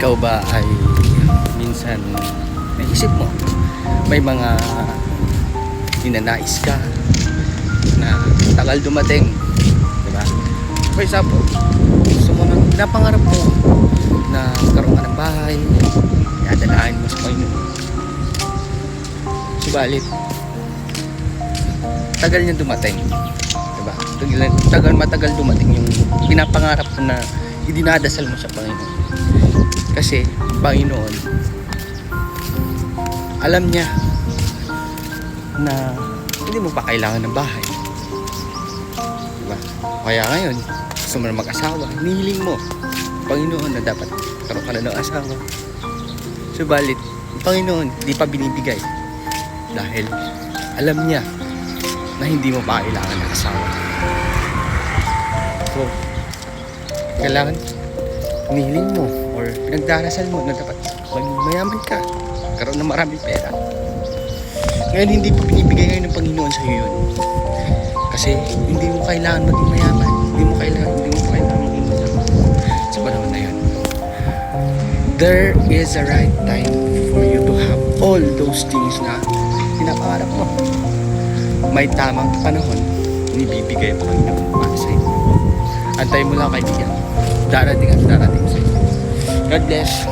Ikaw ba ay minsan naisip mo may mga ninanais ka na tagal dumating, diba? For example, gusto mo na, napangarap mo na magkaroon ka ng bahay, yadalain mo sa Panginoon. Subalit tagal niya dumating, diba? Matagal dumating yung pinapangarap mo na idinadasal mo sa Panginoon. Kasi Panginoon, alam niya na hindi mo pa kailangan ng bahay, diba? Kaya ngayon gusto mo na mag-asawa, hinihiling mo Panginoon na dapat karoon ka na ng asawa. Subalit Panginoon hindi pa binibigay dahil alam niya na hindi mo pa kailangan ng asawa. So kailangan hinihiling mo or pinagdarasal mo na dapat maging mayaman ka, karoon ng maraming pera. Ngayon hindi pa binibigay ngayon ng Panginoon sa iyo yun. Kasi hindi mo kailangan maging mayaman, hindi mo kailangan maging mayaman sa panahon na yun. There is a right time for you to have all those things na pinapangarap mo. May tamang panahon ibibigay ang Panginoon para sa iyo. Antay mo lang, kaibigan. Darating at darating sa iyo. God bless.